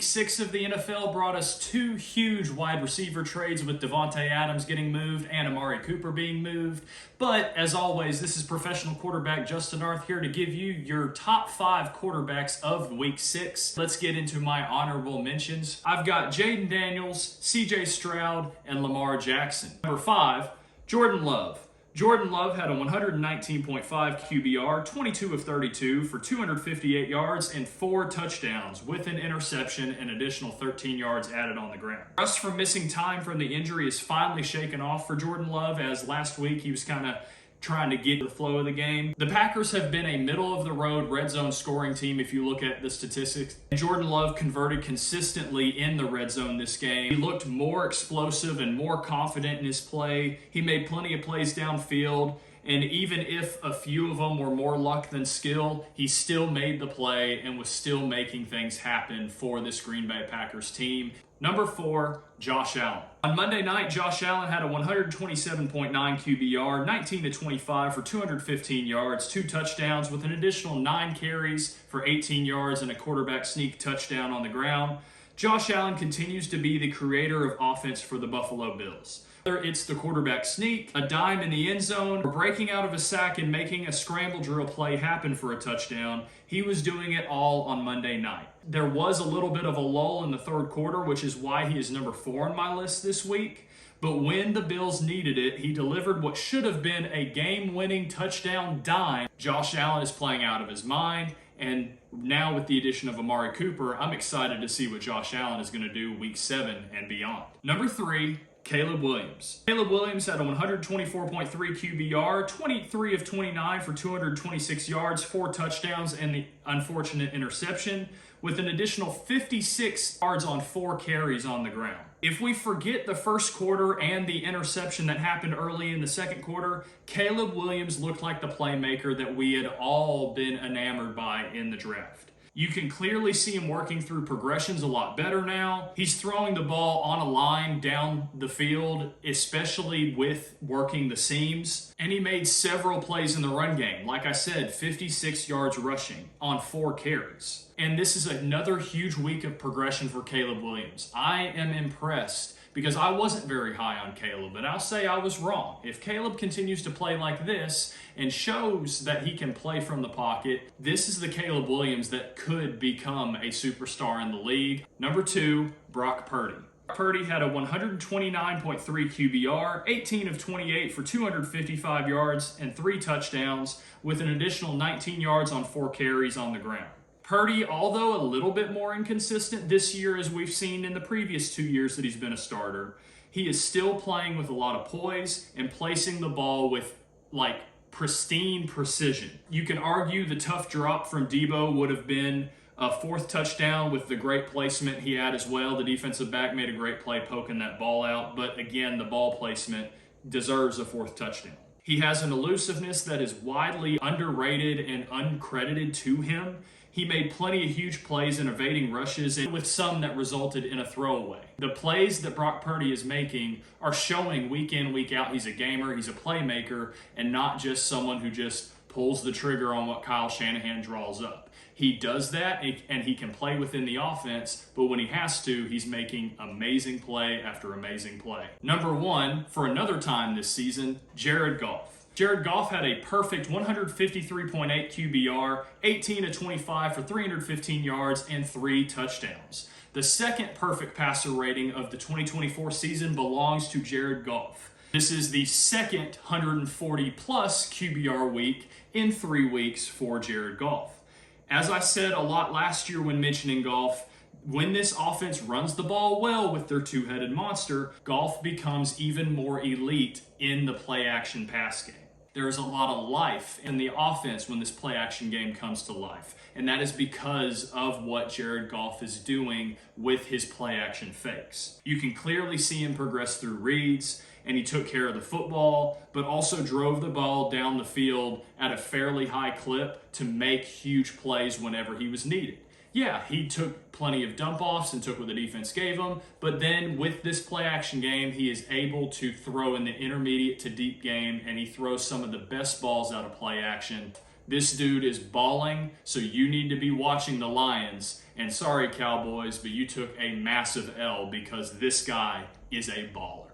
Week 6 of the NFL brought us two huge wide receiver trades with Devontae Adams getting moved and Amari Cooper being moved. But as always, this is professional quarterback Justin Arth here to give you your top 5 quarterbacks of Week 6. Let's get into my honorable mentions. I've got Jaden Daniels, CJ Stroud, and Lamar Jackson. Number 5, Jordan Love. Jordan Love had a 119.5 QBR, 22 of 32 for 258 yards and 4 touchdowns with an interception and additional 13 yards added on the ground. Rust from missing time from the injury is finally shaken off for Jordan Love, as last week he was kind of trying to get the flow of the game. The Packers have been a middle-of-the-road red zone scoring team if you look at the statistics. Jordan Love converted consistently in the red zone this game. He looked more explosive and more confident in his play. He made plenty of plays downfield, and even if a few of them were more luck than skill, he still made the play and was still making things happen for this Green Bay Packers team. Number 4, Josh Allen. On Monday night, Josh Allen had a 127.9 QBR, 19 to 25 for 215 yards, 2 touchdowns with an additional 9 carries for 18 yards and a quarterback sneak touchdown on the ground. Josh Allen continues to be the creator of offense for the Buffalo Bills. Whether it's the quarterback sneak, a dime in the end zone, or breaking out of a sack and making a scramble drill play happen for a touchdown, he was doing it all on Monday night. There was a little bit of a lull in the third quarter, which is why he is number 4 on my list this week. But when the Bills needed it, he delivered what should have been a game-winning touchdown dime. Josh Allen is playing out of his mind, and now with the addition of Amari Cooper, I'm excited to see what Josh Allen is going to do Week 7 and beyond. Number 3, Caleb Williams. Caleb Williams had a 124.3 QBR, 23 of 29 for 226 yards, 4 touchdowns, and the unfortunate interception, with an additional 56 yards on 4 carries on the ground. If we forget the first quarter and the interception that happened early in the second quarter, Caleb Williams looked like the playmaker that we had all been enamored by in the draft. You can clearly see him working through progressions a lot better now. He's throwing the ball on a line down the field, especially with working the seams. And he made several plays in the run game. Like I said, 56 yards rushing on 4 carries. And this is another huge week of progression for Caleb Williams. I am impressed because I wasn't very high on Caleb, but I'll say I was wrong. If Caleb continues to play like this and shows that he can play from the pocket, this is the Caleb Williams that could become a superstar in the league. Number 2, Brock Purdy. Purdy had a 129.3 QBR, 18 of 28 for 255 yards and 3 touchdowns with an additional 19 yards on 4 carries on the ground. Purdy, although a little bit more inconsistent this year as we've seen in the previous 2 years that he's been a starter, he is still playing with a lot of poise and placing the ball with pristine precision. You can argue the tough drop from Debo would have been a 4th touchdown with the great placement he had as well. The defensive back made a great play poking that ball out, but again, the ball placement deserves a 4th touchdown. He has an elusiveness that is widely underrated and uncredited to him. He made plenty of huge plays in evading rushes, and with some that resulted in a throwaway. The plays that Brock Purdy is making are showing week in, week out he's a gamer, he's a playmaker, and not just someone who just pulls the trigger on what Kyle Shanahan draws up. He does that, and he can play within the offense, but when he has to, he's making amazing play after amazing play. Number 1, for another time this season, Jared Goff. Jared Goff had a perfect 153.8 QBR, 18 to 25 for 315 yards and 3 touchdowns. The second perfect passer rating of the 2024 season belongs to Jared Goff. This is the second 140-plus QBR week in 3 weeks for Jared Goff. As I said a lot last year when mentioning Goff, when this offense runs the ball well with their 2-headed monster, Goff becomes even more elite in the play-action pass game. There is a lot of life in the offense when this play-action game comes to life, and that is because of what Jared Goff is doing with his play-action fakes. You can clearly see him progress through reads, and he took care of the football, but also drove the ball down the field at a fairly high clip to make huge plays whenever he was needed. Yeah, he took plenty of dump-offs and took what the defense gave him, but then with this play-action game, he is able to throw in the intermediate to deep game, and he throws some of the best balls out of play-action This dude is balling, so you need to be watching the Lions. And sorry, Cowboys, but you took a massive L because this guy is a baller.